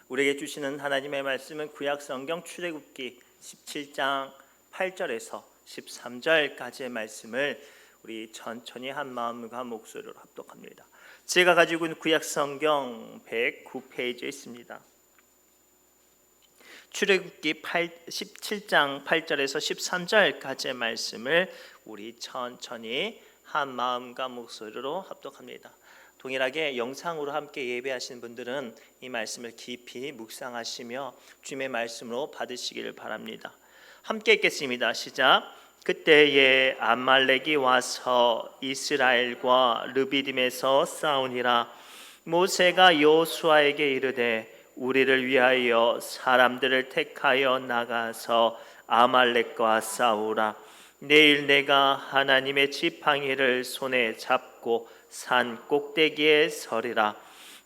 우리에게 주시는 하나님의 말씀은 구약 성경 출애굽기 17장 8절에서 13절까지의 말씀을 우리 천천히 한 마음과 목소리로 합독합니다. 제가 가지고 있는 구약 성경 109페이지에 있습니다. 출애굽기 17장 8절에서 13절까지의 말씀을 우리 천천히 한 마음과 목소리로 합독합니다. 동일하게 영상으로 함께 예배하시는 분들은 이 말씀을 깊이 묵상하시며 주님의 말씀으로 받으시기를 바랍니다. 함께 읽겠습니다. 시작. 그때에 아말렉이 와서 이스라엘과 르비딤에서 싸우니라. 모세가 여호수아에게 이르되 우리를 위하여 사람들을 택하여 나가서 아말렉과 싸우라. 내일 내가 하나님의 지팡이를 손에 잡고 산 꼭대기에 서리라.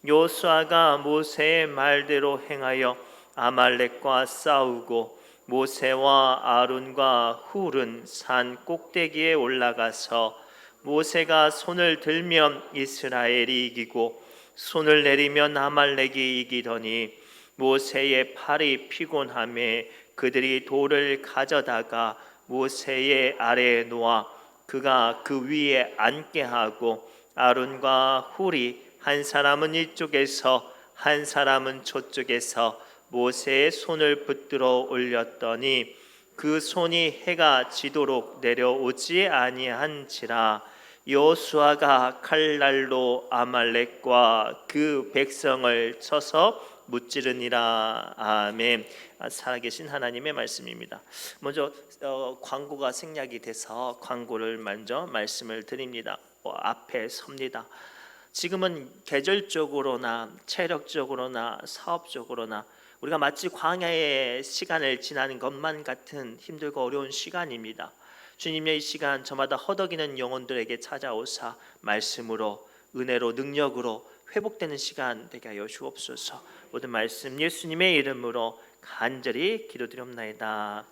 여호수아가 모세의 말대로 행하여 아말렉과 싸우고 모세와 아론과 훌은 산 꼭대기에 올라가서 모세가 손을 들면 이스라엘이 이기고 손을 내리면 아말렉이 이기더니 모세의 팔이 피곤함에 그들이 돌을 가져다가 모세의 아래에 놓아 그가 그 위에 앉게 하고 아론과 훌이 한 사람은 이쪽에서 한 사람은 저쪽에서 모세의 손을 붙들어 올렸더니 그 손이 해가 지도록 내려오지 아니한지라. 여호수아가 칼날로 아말렉과 그 백성을 쳐서 무찌르니라. 아멘. 살아계신 하나님의 말씀입니다. 먼저 광고가 생략이 돼서 광고를 먼저 말씀을 드립니다. 앞에 섭니다. 지금은 계절적으로나 체력적으로나 사업적으로나 우리가 마치 광야의 시간을 지나는 것만 같은 힘들고 어려운 시간입니다. 주님의 이 시간 저마다 허덕이는 영혼들에게 찾아오사 말씀으로 은혜로 능력으로 회복되는 시간 되게 하여 주옵소서. 모든 말씀 예수님의 이름으로 간절히 기도드립나이다.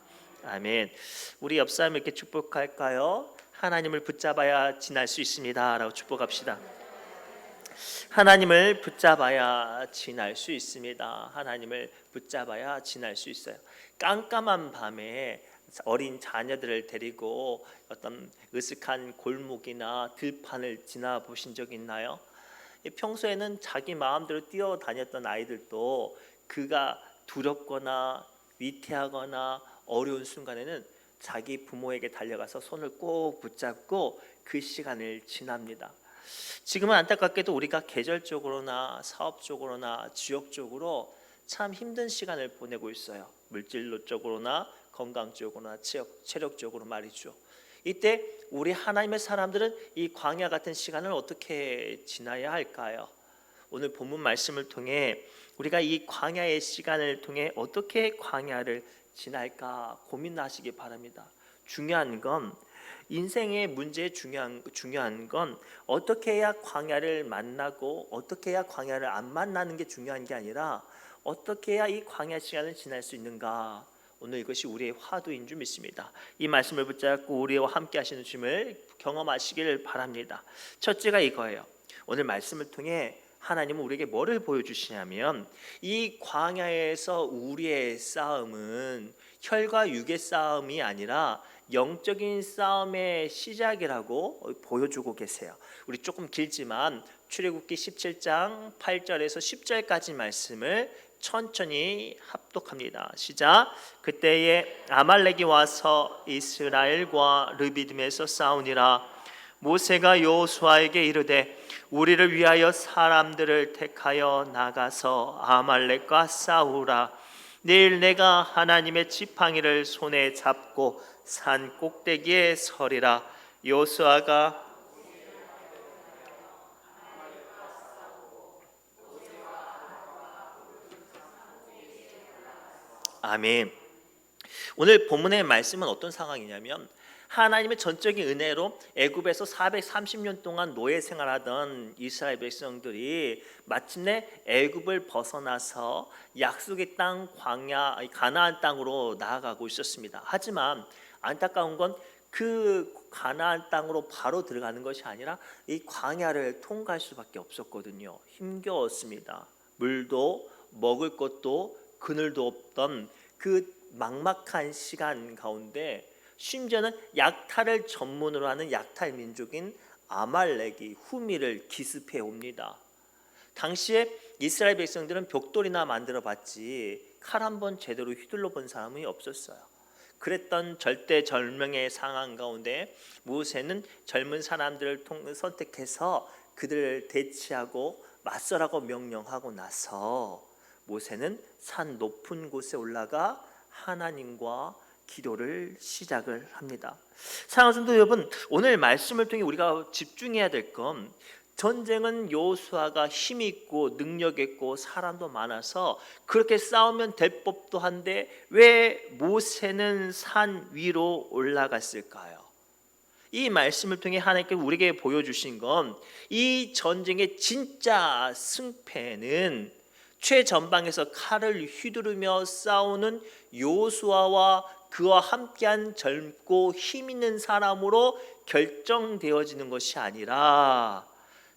아멘. 우리 옆 사람 이렇게 축복할까요? 하나님을 붙잡아야 지날 수 있습니다 라고 축복합시다. 하나님을 붙잡아야 지날 수 있습니다. 하나님을 붙잡아야 지날 수 있어요. 깜깜한 밤에 어린 자녀들을 데리고 어떤 으슥한 골목이나 들판을 지나 보신 적 있나요? 평소에는 자기 마음대로 뛰어다녔던 아이들도 그가 두렵거나 위태하거나 어려운 순간에는 자기 부모에게 달려가서 손을 꼭 붙잡고 그 시간을 지납니다. 지금은 안타깝게도 우리가 계절적으로나 사업적으로나 지역적으로 참 힘든 시간을 보내고 있어요. 물질적으로나 건강적으로나 체력적으로 말이죠. 이때 우리 하나님의 사람들은 이 광야 같은 시간을 어떻게 지나야 할까요? 오늘 본문 말씀을 통해 우리가 이 광야의 시간을 통해 어떻게 광야를 지날까 고민하시기 바랍니다. 중요한 건 인생의 문제의 중요한 건 어떻게 해야 광야를 만나고 어떻게 해야 광야를 안 만나는 게 중요한 게 아니라 어떻게 해야 이 광야 시간을 지날 수 있는가. 오늘 이것이 우리의 화두인 줄 믿습니다. 이 말씀을 붙잡고 우리와 함께 하시는 주님을 경험하시기를 바랍니다. 첫째가 이거예요. 오늘 말씀을 통해 하나님은 우리에게 뭐를 보여주시냐면 이 광야에서 우리의 싸움은 혈과 육의 싸움이 아니라 영적인 싸움의 시작이라고 보여주고 계세요. 우리 조금 길지만 출애굽기 17장 8절에서 10절까지 말씀을 천천히 합독합니다. 시작. 그때에 아말렉이 와서 이스라엘과 르비딤에서 싸우니라. 모세가 여호수아에게 이르되 우리를 위하여 사람들을 택하여 나가서 아말렉과 싸우라. 내일 내가 하나님의 지팡이를 손에 잡고 산 꼭대기에 서리라. 여호수아가 아멘. 오늘 본문의 말씀은 어떤 상황이냐면 하나님의 전적인 은혜로 애굽에서 430년 동안 노예 생활하던 이스라엘 백성들이 마침내 애굽을 벗어나서 약속의 땅 광야 가나안 땅으로 나아가고 있었습니다. 하지만 안타까운 건 그 가나안 땅으로 바로 들어가는 것이 아니라 이 광야를 통과할 수밖에 없었거든요. 힘겨웠습니다. 물도 먹을 것도 그늘도 없던 그 막막한 시간 가운데 심지어는 약탈을 전문으로 하는 약탈 민족인 아말렉이 후미를 기습해 옵니다. 당시에 이스라엘 백성들은 벽돌이나 만들어 봤지 칼 한 번 제대로 휘둘러 본 사람이 없었어요. 그랬던 절대절명의 상황 가운데 모세는 젊은 사람들을 선택해서 그들을 대치하고 맞서라고 명령하고 나서 모세는 산 높은 곳에 올라가 하나님과 기도를 시작을 합니다. 사랑하는 성도 여러분, 오늘 말씀을 통해 우리가 집중해야 될 건 전쟁은 여호수아가 힘이 있고 능력 있고 사람도 많아서 그렇게 싸우면 될 법도 한데 왜 모세는 산 위로 올라갔을까요? 이 말씀을 통해 하나님께서 우리에게 보여주신 건 이 전쟁의 진짜 승패는 최전방에서 칼을 휘두르며 싸우는 여호수아와 그와 함께한 젊고 힘 있는 사람으로 결정되어지는 것이 아니라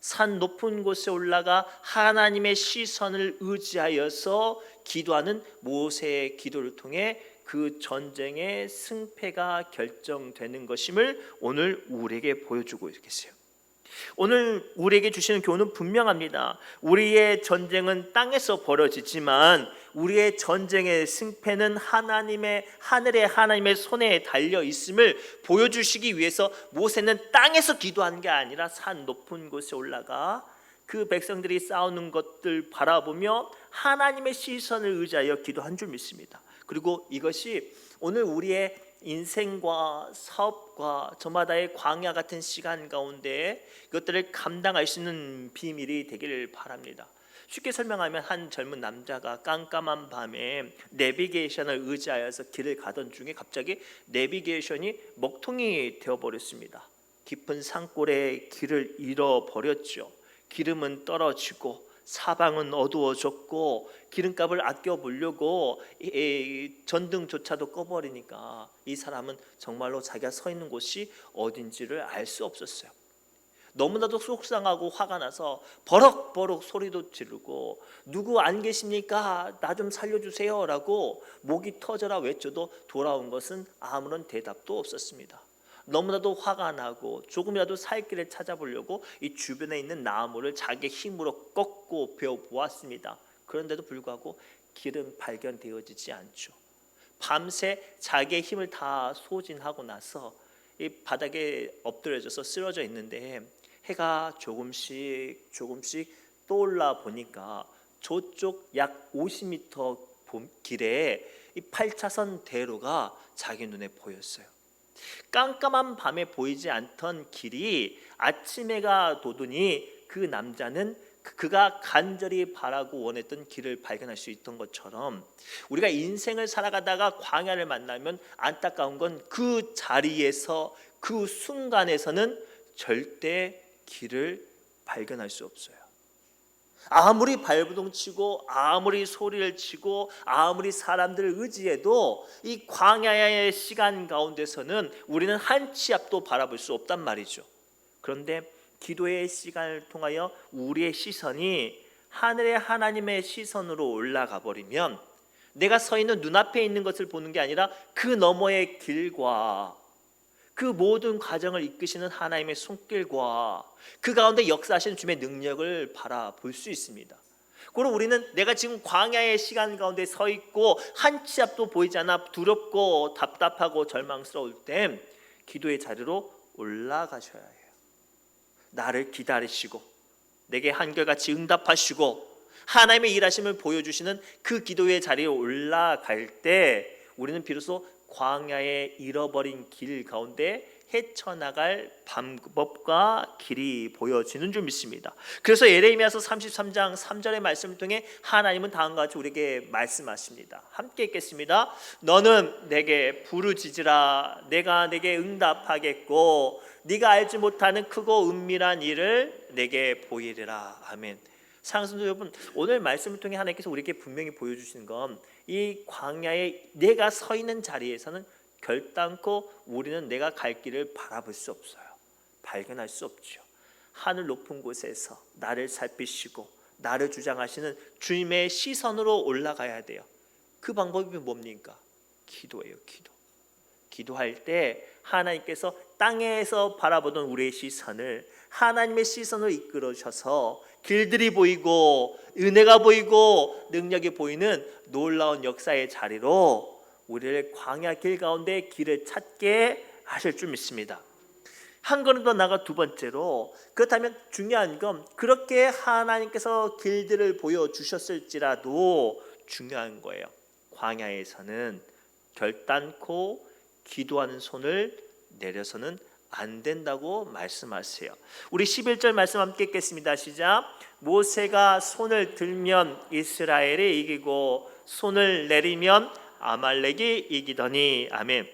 산 높은 곳에 올라가 하나님의 시선을 의지하여서 기도하는 모세의 기도를 통해 그 전쟁의 승패가 결정되는 것임을 오늘 우리에게 보여주고 있겠어요. 오늘 우리에게 주시는 교훈은 분명합니다. 우리의 전쟁은 땅에서 벌어지지만 우리의 전쟁의 승패는 하늘의 하나님의 손에 달려 있음을 보여주시기 위해서 모세는 땅에서 기도하는 게 아니라 산 높은 곳에 올라가 그 백성들이 싸우는 것들 바라보며 하나님의 시선을 의지하여 기도한 줄 믿습니다. 그리고 이것이 오늘 우리의 인생과 사업과 저마다의 광야 같은 시간 가운데 이것들을 감당할 수 있는 비밀이 되기를 바랍니다. 쉽게 설명하면 한 젊은 남자가 깜깜한 밤에 내비게이션을 의지하여서 길을 가던 중에 갑자기 내비게이션이 먹통이 되어버렸습니다. 깊은 산골에 길을 잃어버렸죠. 기름은 떨어지고 사방은 어두워졌고 기름값을 아껴 보려고 전등조차도 꺼버리니까 이 사람은 정말로 자기가 서 있는 곳이 어딘지를 알 수 없었어요. 너무나도 속상하고 화가 나서 버럭버럭 소리도 지르고 누구 안 계십니까? 나 좀 살려주세요 라고 목이 터져라 외쳐도 돌아온 것은 아무런 대답도 없었습니다. 너무나도 화가 나고 조금이라도 살 길을 찾아보려고 이 주변에 있는 나무를 자기 힘으로 꺾고 베어보았습니다. 그런데도 불구하고 길은 발견되어지지 않죠. 밤새 자기의 힘을 다 소진하고 나서 이 바닥에 엎드려져서 쓰러져 있는데 해가 조금씩 떠올라 보니까 저쪽 약 50m 길에 이 8차선 대로가 자기 눈에 보였어요. 깜깜한 밤에 보이지 않던 길이 아침 해가 돋으니 그 남자는 그가 간절히 바라고 원했던 길을 발견할 수 있던 것처럼 우리가 인생을 살아가다가 광야를 만나면 안타까운 건 그 자리에서 그 순간에서는 절대 길을 발견할 수 없어요. 아무리 발버둥 치고 아무리 소리를 치고 아무리 사람들을 의지해도 이 광야의 시간 가운데서는 우리는 한 치 앞도 바라볼 수 없단 말이죠. 그런데 기도의 시간을 통하여 우리의 시선이 하늘의 하나님의 시선으로 올라가 버리면 내가 서 있는 눈앞에 있는 것을 보는 게 아니라 그 너머의 길과 그 모든 과정을 이끄시는 하나님의 손길과 그 가운데 역사하시는 주님의 능력을 바라볼 수 있습니다. 그리고 우리는 내가 지금 광야의 시간 가운데 서 있고 한 치 앞도 보이지 않아 두렵고 답답하고 절망스러울 때 기도의 자리로 올라가셔야 해요. 나를 기다리시고 내게 한결같이 응답하시고 하나님의 일하심을 보여주시는 그 기도의 자리에 올라갈 때 우리는 비로소 광야에 잃어버린 길 가운데 헤쳐나갈 방법과 길이 보여지는 줄 믿습니다. 그래서 예레미야서 33장 3절의 말씀을 통해 하나님은 다음과 같이 우리에게 말씀하십니다. 함께 읽겠습니다. 너는 내게 부르짖으라 내가 내게 응답하겠고 네가 알지 못하는 크고 은밀한 일을 내게 보이리라. 아멘. 사랑하는 성도 여러분, 오늘 말씀을 통해 하나님께서 우리에게 분명히 보여주시는 건 이 광야에 내가 서 있는 자리에서는 결단코 우리는 내가 갈 길을 바라볼 수 없어요. 발견할 수 없죠. 하늘 높은 곳에서 나를 살피시고 나를 주장하시는 주님의 시선으로 올라가야 돼요. 그 방법이 뭡니까? 기도예요. 기도할 때 하나님께서 땅에서 바라보던 우리의 시선을 하나님의 시선으로 이끌어셔서 길들이 보이고 은혜가 보이고 능력이 보이는 놀라운 역사의 자리로 우리를 광야 길 가운데 길을 찾게 하실 줄 믿습니다. 한 걸음 더 나아가 두 번째로, 그렇다면 중요한 건 그렇게 하나님께서 길들을 보여주셨을지라도 중요한 거예요. 광야에서는 결단코 기도하는 손을 내려서는 안 된다고 말씀하세요. 우리 11절 말씀 함께 읽겠습니다. 시작. 모세가 손을 들면 이스라엘이 이기고 손을 내리면 아말렉이 이기더니. 아멘.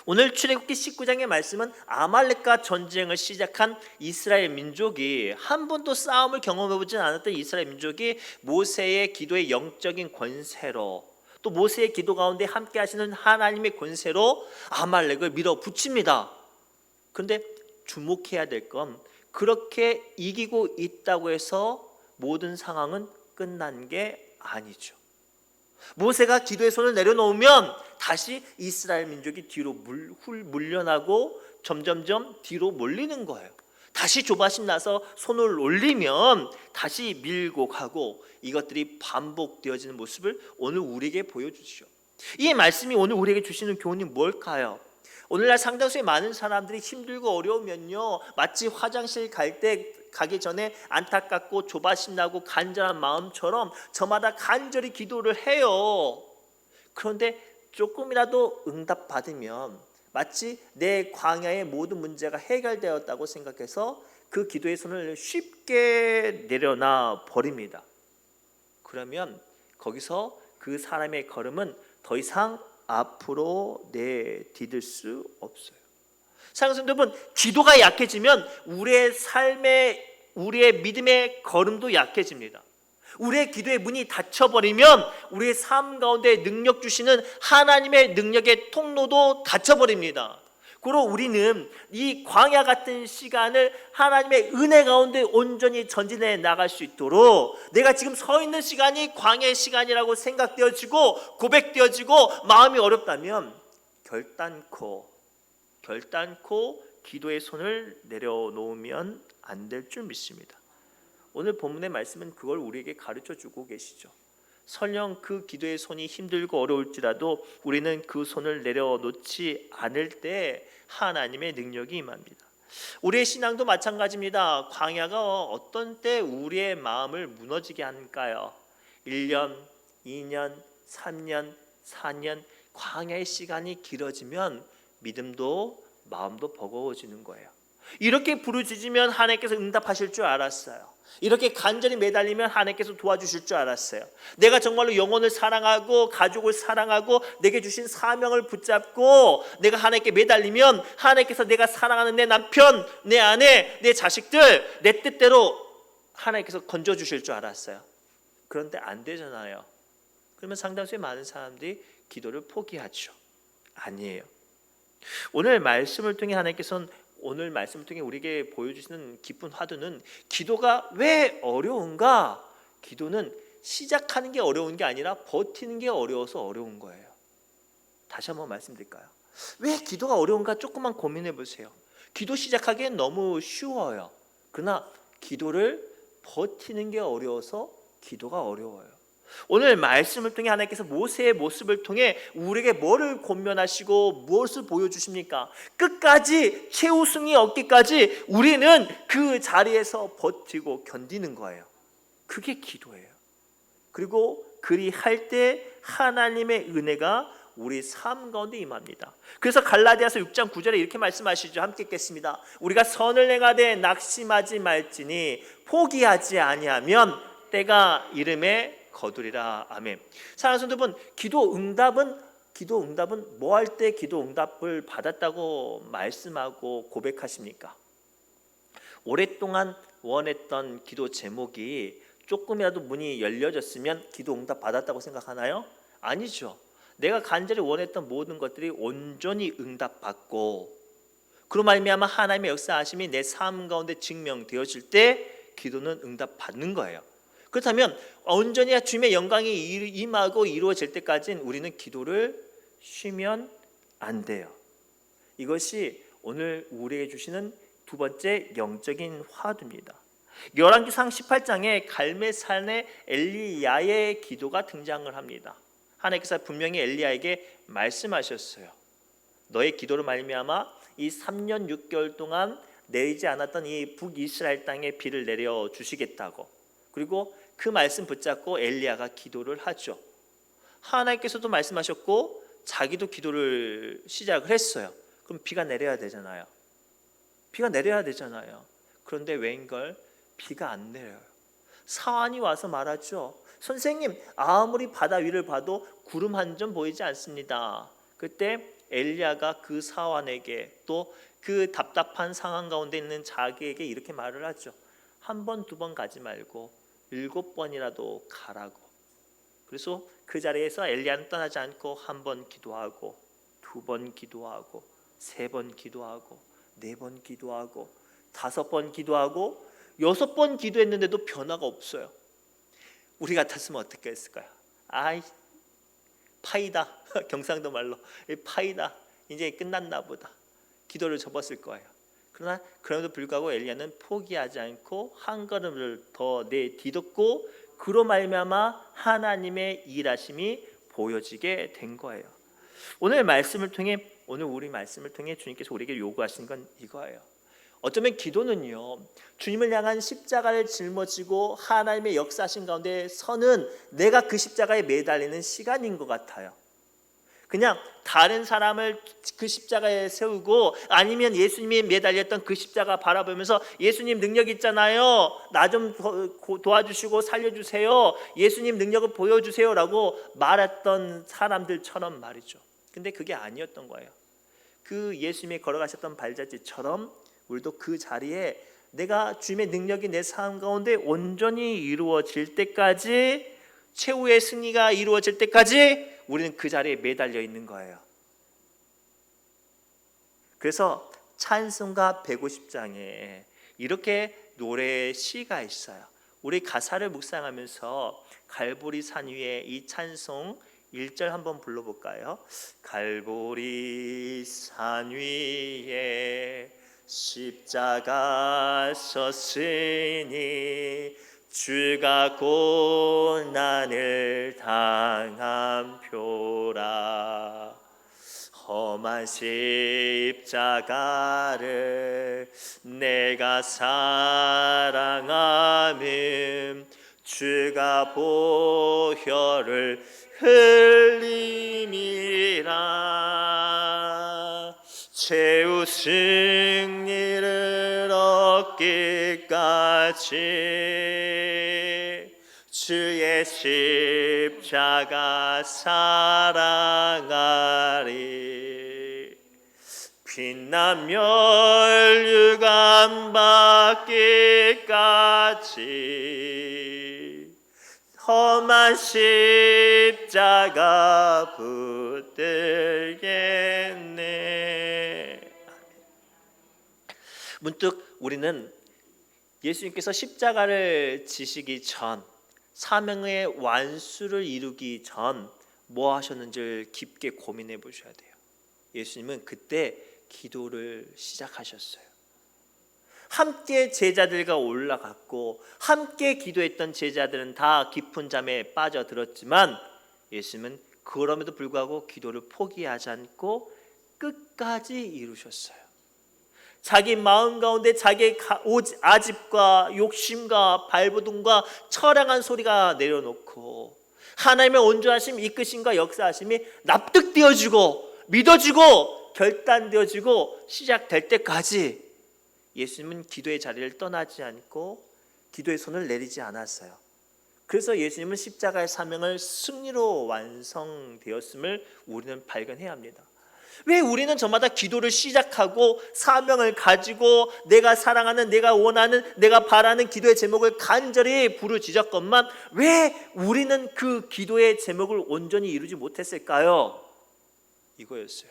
오늘 출애굽기 19장의 말씀은 아말렉과 전쟁을 시작한 이스라엘 민족이 한 번도 싸움을 경험해보지 않았던 이스라엘 민족이 모세의 기도의 영적인 권세로, 또 모세의 기도 가운데 함께 하시는 하나님의 권세로 아말렉을 밀어붙입니다. 그런데 주목해야 될 건 그렇게 이기고 있다고 해서 모든 상황은 끝난 게 아니죠. 모세가 기도의 손을 내려놓으면 다시 이스라엘 민족이 뒤로 물려나고 점점점 뒤로 몰리는 거예요. 다시 조바심 나서 손을 올리면 다시 밀고 가고, 이것들이 반복되어지는 모습을 오늘 우리에게 보여주시죠. 이 말씀이 오늘 우리에게 주시는 교훈이 뭘까요? 오늘날 상당수의 많은 사람들이 힘들고 어려우면요, 마치 화장실 가기 전에 안타깝고 조바심 나고 간절한 마음처럼 저마다 간절히 기도를 해요. 그런데 조금이라도 응답받으면 마치 내 광야의 모든 문제가 해결되었다고 생각해서 그 기도의 손을 쉽게 내려놔 버립니다. 그러면 거기서 그 사람의 걸음은 더 이상 앞으로 내디딜 수 없어요. 사랑하는 여러분, 기도가 약해지면 우리의 믿음의 걸음도 약해집니다. 우리의 기도의 문이 닫혀버리면 우리의 삶 가운데 능력 주시는 하나님의 능력의 통로도 닫혀버립니다. 그리고 우리는 이 광야 같은 시간을 하나님의 은혜 가운데 온전히 전진해 나갈 수 있도록, 내가 지금 서 있는 시간이 광야의 시간이라고 생각되어지고 고백되어지고 마음이 어렵다면 결단코 기도의 손을 내려놓으면 안 될 줄 믿습니다. 오늘 본문의 말씀은 그걸 우리에게 가르쳐주고 계시죠. 설령 그 기도의 손이 힘들고 어려울지라도 우리는 그 손을 내려놓지 않을 때 하나님의 능력이 임합니다. 우리의 신앙도 마찬가지입니다. 광야가 어떤 때 우리의 마음을 무너지게 할까요? 1년, 2년, 3년, 4년 광야의 시간이 길어지면 믿음도 마음도 버거워지는 거예요. 이렇게 부르짖으면 하나님께서 응답하실 줄 알았어요. 이렇게 간절히 매달리면 하나님께서 도와주실 줄 알았어요. 내가 정말로 영혼을 사랑하고 가족을 사랑하고 내게 주신 사명을 붙잡고 내가 하나님께 매달리면 하나님께서 내가 사랑하는 내 남편, 내 아내, 내 자식들 내 뜻대로 하나님께서 건져주실 줄 알았어요. 그런데 안 되잖아요. 그러면 상당수의 많은 사람들이 기도를 포기하죠. 아니에요. 오늘 말씀을 통해 하나님께서는 오늘 말씀을 통해 우리에게 보여주시는 깊은 화두는 기도가 왜 어려운가? 기도는 시작하는 게 어려운 게 아니라 버티는 게 어려워서 어려운 거예요. 다시 한번 말씀드릴까요? 왜 기도가 어려운가 조금만 고민해 보세요. 기도 시작하기엔 너무 쉬워요. 그러나 기도를 버티는 게 어려워서 기도가 어려워요. 오늘 말씀을 통해 하나님께서 모세의 모습을 통해 우리에게 뭐를 권면하시고 무엇을 보여주십니까? 끝까지 최우승이 얻기까지 우리는 그 자리에서 버티고 견디는 거예요. 그게 기도예요. 그리고 그리할 때 하나님의 은혜가 우리 삶 가운데 임합니다. 그래서 갈라디아서 6장 9절에 이렇게 말씀하시죠. 함께 읽겠습니다. 우리가 선을 행하되 낙심하지 말지니 포기하지 아니하면 때가 이름에 거두리라. 아멘. 사랑하는 여러분, 기도 응답은 뭐 할 때 기도 응답을 받았다고 말씀하고 고백하십니까? 오랫동안 원했던 기도 제목이 조금이라도 문이 열려졌으면 기도 응답 받았다고 생각하나요? 아니죠. 내가 간절히 원했던 모든 것들이 온전히 응답받고 그로 말미암아 하나님의 역사하심이 내 삶 가운데 증명되어질 때 기도는 응답받는 거예요. 그렇다면 온전히 주님의 영광이 임하고 이루어질 때까지는 우리는 기도를 쉬면 안 돼요. 이것이 오늘 우리에게 주시는 두 번째 영적인 화두입니다. 열왕기상 18장에 갈멜산의 엘리야의 기도가 등장을 합니다. 하나님께서 분명히 엘리야에게 말씀하셨어요. 너의 기도로 말미암아 이 3년 6개월 동안 내리지 않았던 이 북이스라엘 땅에 비를 내려 주시겠다고. 그리고 그 말씀 붙잡고 엘리야가 기도를 하죠. 하나님께서도 말씀하셨고 자기도 기도를 시작을 했어요. 그럼 비가 내려야 되잖아요. 비가 내려야 되잖아요. 그런데 웬걸 비가 안 내려요. 사환이 와서 말하죠. 선생님, 아무리 바다 위를 봐도 구름 한 점 보이지 않습니다. 그때 엘리야가 그 사환에게 또 그 답답한 상황 가운데 있는 자기에게 이렇게 말을 하죠. 한 번, 두 번 가지 말고 7번이라도 가라고. 그래서 그 자리에서 엘리야는 떠나지 않고 한 번 기도하고, 두 번 기도하고, 세 번 기도하고, 네 번 기도하고, 5번 기도하고, 6번 기도했는데도 변화가 없어요. 우리 같았으면 어떻게 했을까요? 아이, 파이다. 경상도 말로 파이다. 이제 끝났나 보다. 기도를 접었을 거예요. 그러나 그럼에도 불구하고 엘리야는 포기하지 않고 한 걸음을 더 내디뎠고 그로 말미암아 하나님의 일하심이 보여지게 된 거예요. 오늘 우리 말씀을 통해 주님께서 우리에게 요구하시는 건 이거예요. 어쩌면 기도는요, 주님을 향한 십자가를 짊어지고 하나님의 역사하신 가운데 서는 내가 그 십자가에 매달리는 시간인 것 같아요. 그냥 다른 사람을 그 십자가에 세우고 아니면 예수님이 매달렸던 그 십자가 바라보면서 예수님 능력 있잖아요. 나 좀 도와주시고 살려주세요. 예수님 능력을 보여주세요 라고 말했던 사람들처럼 말이죠. 근데 그게 아니었던 거예요. 그 예수님이 걸어가셨던 발자취처럼 우리도 그 자리에 내가 주님의 능력이 내 삶 가운데 온전히 이루어질 때까지, 최후의 승리가 이루어질 때까지 우리는 그 자리에 매달려 있는 거예요. 그래서 찬송가 150장에 이렇게 노래 시가 있어요. 우리 가사를 묵상하면서 갈보리 산 위에 이 찬송 1절 한번 불러볼까요? 갈보리 산 위에 십자가 섰으니 주가 고난을 당한 표라. 험한 십자가를 내가 사랑하면 주가 보혈을 흘림이라. 최후 승리를 얻기까지 주의 십자가 사랑하리. 빛난 멸류관 받기까지 험한 십자가 붙들겠네. 문득 우리는 예수님께서 십자가를 지시기 전, 사명의 완수를 이루기 전 뭐 하셨는지를 깊게 고민해 보셔야 돼요. 예수님은 그때 기도를 시작하셨어요. 함께 제자들과 올라갔고 함께 기도했던 제자들은 다 깊은 잠에 빠져들었지만 예수님은 그럼에도 불구하고 기도를 포기하지 않고 끝까지 이루셨어요. 자기 마음 가운데 자기의 아집과 욕심과 발버둥과 처량한 소리가 내려놓고 하나님의 온전하심, 이끄심과 역사하심이 납득되어지고 믿어지고 결단되어지고 시작될 때까지 예수님은 기도의 자리를 떠나지 않고 기도의 손을 내리지 않았어요. 그래서 예수님은 십자가의 사명을 승리로 완성되었음을 우리는 발견해야 합니다. 왜 우리는 저마다 기도를 시작하고 사명을 가지고 내가 사랑하는, 내가 원하는, 내가 바라는 기도의 제목을 간절히 부르짖었건만 왜 우리는 그 기도의 제목을 온전히 이루지 못했을까요? 이거였어요.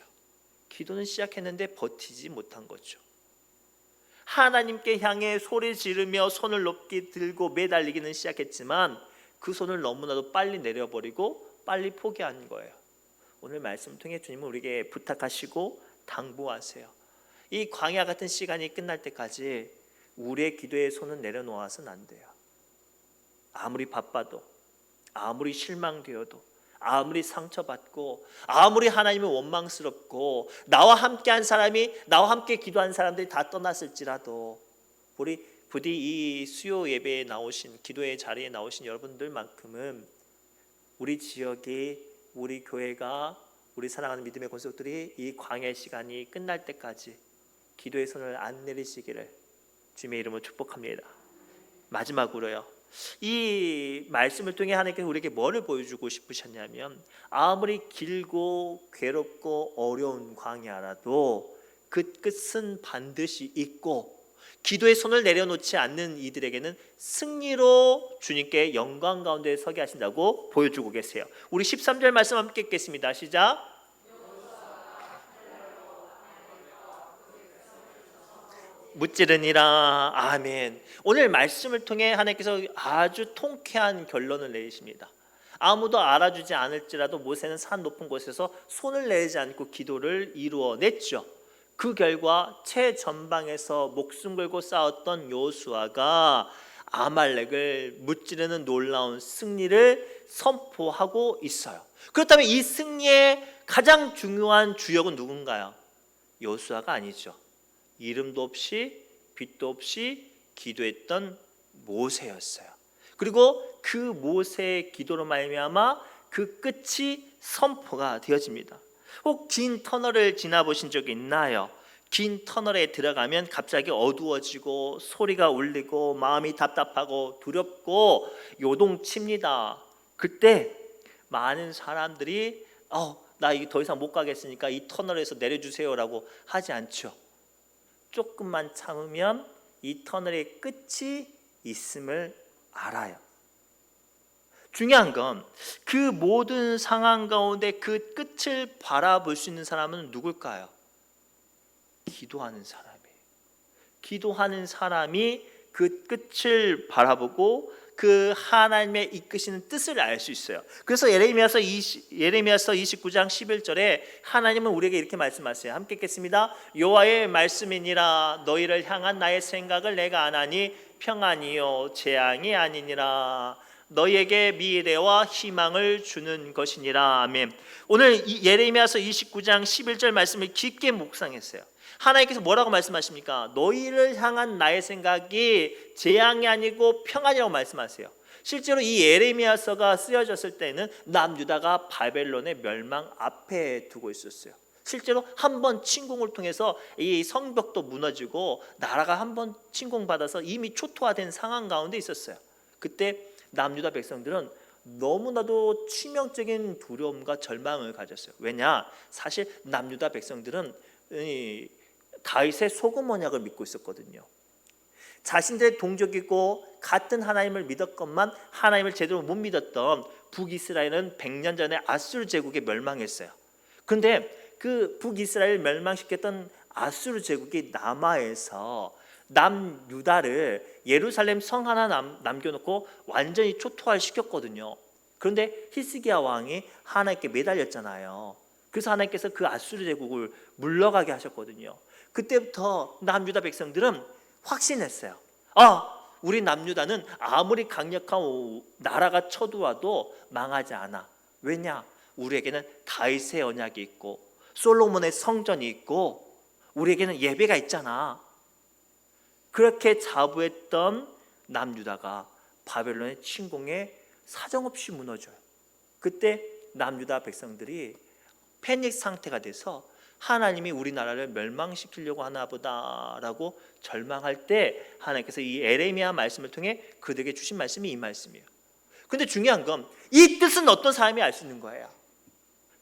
기도는 시작했는데 버티지 못한 거죠. 하나님께 향해 소리 지르며 손을 높게 들고 매달리기는 시작했지만 그 손을 너무나도 빨리 내려버리고 빨리 포기한 거예요. 오늘 말씀을 통해 주님은 우리에게 부탁하시고 당부하세요. 이 광야 같은 시간이 끝날 때까지 우리의 기도의 손은 내려놓아서는 안 돼요. 아무리 바빠도, 아무리 실망되어도, 아무리 상처받고, 아무리 하나님을 원망스럽고, 나와 함께한 사람이, 나와 함께 기도한 사람들이 다 떠났을지라도 우리 부디 이 수요 예배에 나오신, 기도의 자리에 나오신 여러분들만큼은 우리 지역이, 우리 교회가, 우리 사랑하는 믿음의 권속들이 이 광야의 시간이 끝날 때까지 기도의 손을 안 내리시기를 주님의 이름으로 축복합니다. 마지막으로요, 이 말씀을 통해 하나님께서 우리에게 뭐를 보여주고 싶으셨냐면, 아무리 길고 괴롭고 어려운 광야라도 그 끝은 반드시 있고, 기도의 손을 내려놓지 않는 이들에게는 승리로 주님께 영광 가운데 서게 하신다고 보여주고 계세요. 우리 13절 말씀 함께 읽겠습니다. 시작. 무찌르니라. 아멘. 오늘 말씀을 통해 하나님께서 아주 통쾌한 결론을 내리십니다. 아무도 알아주지 않을지라도 모세는 산 높은 곳에서 손을 내지 않고 기도를 이루어냈죠. 그 결과 최전방에서 목숨 걸고 싸웠던 여호수아가 아말렉을 무찌르는 놀라운 승리를 선포하고 있어요. 그렇다면 이 승리의 가장 중요한 주역은 누군가요? 여호수아가 아니죠. 이름도 없이 빛도 없이 기도했던 모세였어요. 그리고 그 모세의 기도로 말미암아 그 끝이 선포가 되어집니다. 혹 긴 터널을 지나보신 적이 있나요? 긴 터널에 들어가면 갑자기 어두워지고 소리가 울리고 마음이 답답하고 두렵고 요동칩니다. 그때 많은 사람들이 나 이게 더 이상 못 가겠으니까 이 터널에서 내려주세요라고 하지 않죠. 조금만 참으면 이 터널의 끝이 있음을 알아요. 중요한 건 그 모든 상황 가운데 그 끝을 바라볼 수 있는 사람은 누굴까요? 기도하는 사람이에요. 기도하는 사람이 그 끝을 바라보고 그 하나님의 이끄시는 뜻을 알 수 있어요. 그래서 예레미야서 29장 11절에 하나님은 우리에게 이렇게 말씀하세요. 함께 읽겠습니다. 여호와의 말씀이니라. 너희를 향한 나의 생각을 내가 아나니 평안이요 재앙이 아니니라. 너희에게 미래와 희망을 주는 것이니라. 아멘. 오늘 예레미야서 29장 11절 말씀을 깊게 묵상했어요. 하나님께서 뭐라고 말씀하십니까? 너희를 향한 나의 생각이 재앙이 아니고 평안이라고 말씀하세요. 실제로 이 예레미야서가 쓰여졌을 때는 남유다가 바벨론의 멸망 앞에 두고 있었어요. 실제로 한번 침공을 통해서 이 성벽도 무너지고 나라가 한번 침공받아서 이미 초토화된 상황 가운데 있었어요. 그때 남유다 백성들은 너무나도 치명적인 두려움과 절망을 가졌어요. 왜냐? 사실 남유다 백성들은 다윗의 소금 언약을 믿고 있었거든요. 자신들의 동족이고 같은 하나님을 믿었건만 하나님을 제대로 못 믿었던 북이스라엘은 100년 전에 아수르 제국에 멸망했어요. 그런데 그 북이스라엘을 멸망시켰던 아수르 제국이 남하에서 남유다를 예루살렘 성 하나 남겨놓고 완전히 초토화시켰거든요. 그런데 히스기야 왕이 하나님께 매달렸잖아요. 그래서 하나님께서 그 아수르 제국을 물러가게 하셨거든요. 그때부터 남유다 백성들은 확신했어요. 우리 남유다는 아무리 강력한 나라가 쳐들어와도 망하지 않아. 왜냐? 우리에게는 다윗의 언약이 있고 솔로몬의 성전이 있고 우리에게는 예배가 있잖아. 그렇게 자부했던 남유다가 바벨론의 침공에 사정없이 무너져요. 그때 남유다 백성들이 패닉 상태가 돼서 하나님이 우리나라를 멸망시키려고 하나 보다라고 절망할 때 하나님께서 이 에레미야 말씀을 통해 그들에게 주신 말씀이 이 말씀이에요. 근데 중요한 건 이 뜻은 어떤 사람이 알 수 있는 거예요?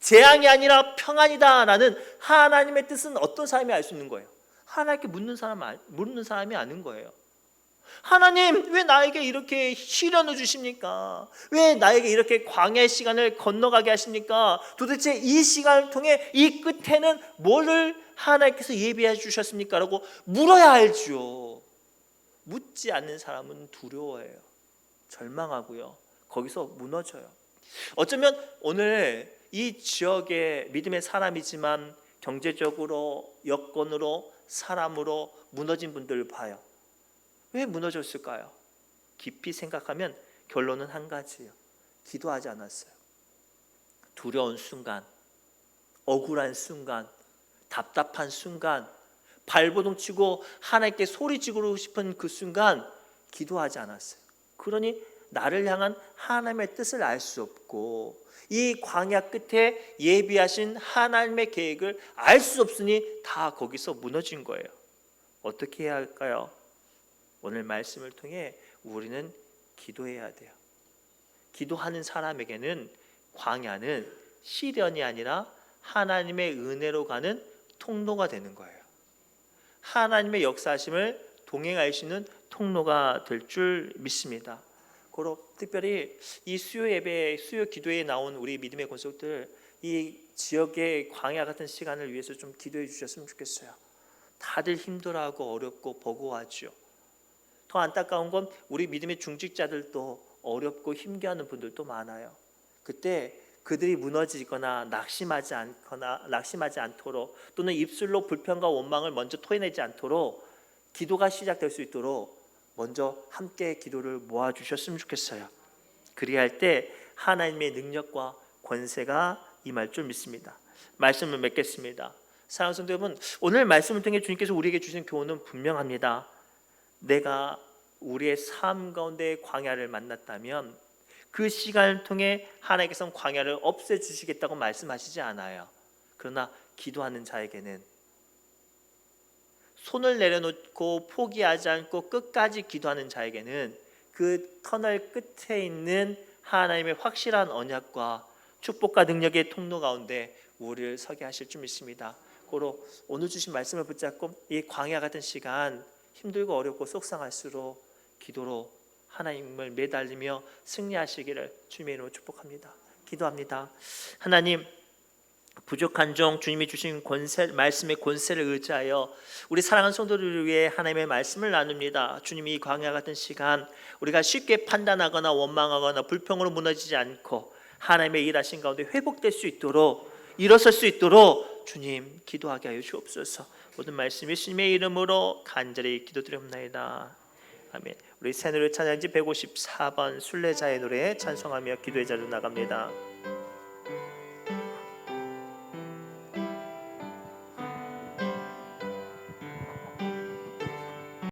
재앙이 아니라 평안이다라는 하나님의 뜻은 어떤 사람이 알 수 있는 거예요? 하나님께 묻는 사람이 아는 거예요. 하나님 왜 나에게 이렇게 시련을 주십니까? 왜 나에게 이렇게 광야의 시간을 건너가게 하십니까? 도대체 이 시간을 통해 이 끝에는 뭐를 하나님께서 예비해 주셨습니까? 라고 물어야 알죠. 묻지 않는 사람은 두려워해요. 절망하고요. 거기서 무너져요. 어쩌면 오늘 이 지역의 믿음의 사람이지만 경제적으로, 여건으로, 사람으로 무너진 분들을 봐요. 왜 무너졌을까요? 깊이 생각하면 결론은 한 가지예요. 기도하지 않았어요. 두려운 순간, 억울한 순간, 답답한 순간, 발버둥 치고 하나님께 소리 지르고 싶은 그 순간 기도하지 않았어요. 그러니 나를 향한 하나님의 뜻을 알 수 없고 이 광야 끝에 예비하신 하나님의 계획을 알 수 없으니 다 거기서 무너진 거예요. 어떻게 해야 할까요? 오늘 말씀을 통해 우리는 기도해야 돼요. 기도하는 사람에게는 광야는 시련이 아니라 하나님의 은혜로 가는 통로가 되는 거예요. 하나님의 역사하심을 동행할 수 있는 통로가 될 줄 믿습니다. 그리고 특별히 이 수요 예배, 수요 기도에 나온 우리 믿음의 권속들, 이 지역의 광야 같은 시간을 위해서 좀 기도해 주셨으면 좋겠어요. 다들 힘들어하고 어렵고 버거워하죠. 더 안타까운 건 우리 믿음의 중직자들도 어렵고 힘겨워하는 분들도 많아요. 그때 그들이 무너지거나 낙심하지 않도록 또는 입술로 불평과 원망을 먼저 토해내지 않도록 기도가 시작될 수 있도록 먼저 함께 기도를 모아주셨으면 좋겠어요. 그리할 때 하나님의 능력과 권세가 임할 줄 믿습니다. 말씀을 맺겠습니다. 사랑하는 성도 여러분, 오늘 말씀을 통해 주님께서 우리에게 주신 교훈은 분명합니다. 내가 우리의 삶 가운데 광야를 만났다면 그 시간을 통해 하나님께서는 광야를 없애주시겠다고 말씀하시지 않아요. 그러나 기도하는 자에게는 손을 내려놓고 포기하지 않고 끝까지 기도하는 자에게는 그 터널 끝에 있는 하나님의 확실한 언약과 축복과 능력의 통로 가운데 우리를 서게 하실 줄 믿습니다. 고로 오늘 주신 말씀을 붙잡고 이 광야 같은 시간 힘들고 어렵고 속상할수록 기도로 하나님을 매달리며 승리하시기를 주님의 이름으로 축복합니다. 기도합니다. 하나님, 부족한 종 주님이 주신 권세, 말씀의 권세를 의지하여 우리 사랑하는 성도들을 위해 하나님의 말씀을 나눕니다. 주님이 이 광야 같은 시간 우리가 쉽게 판단하거나 원망하거나 불평으로 무너지지 않고 하나님의 일하신 가운데 회복될 수 있도록, 일어설 수 있도록 주님 기도하게 하여 주옵소서. 모든 말씀 예수님의 이름으로 간절히 기도드립니다. 아멘. 우리 새노래 찬양지 154번 순례자의 노래 찬송하며 기도의 자리로 나갑니다.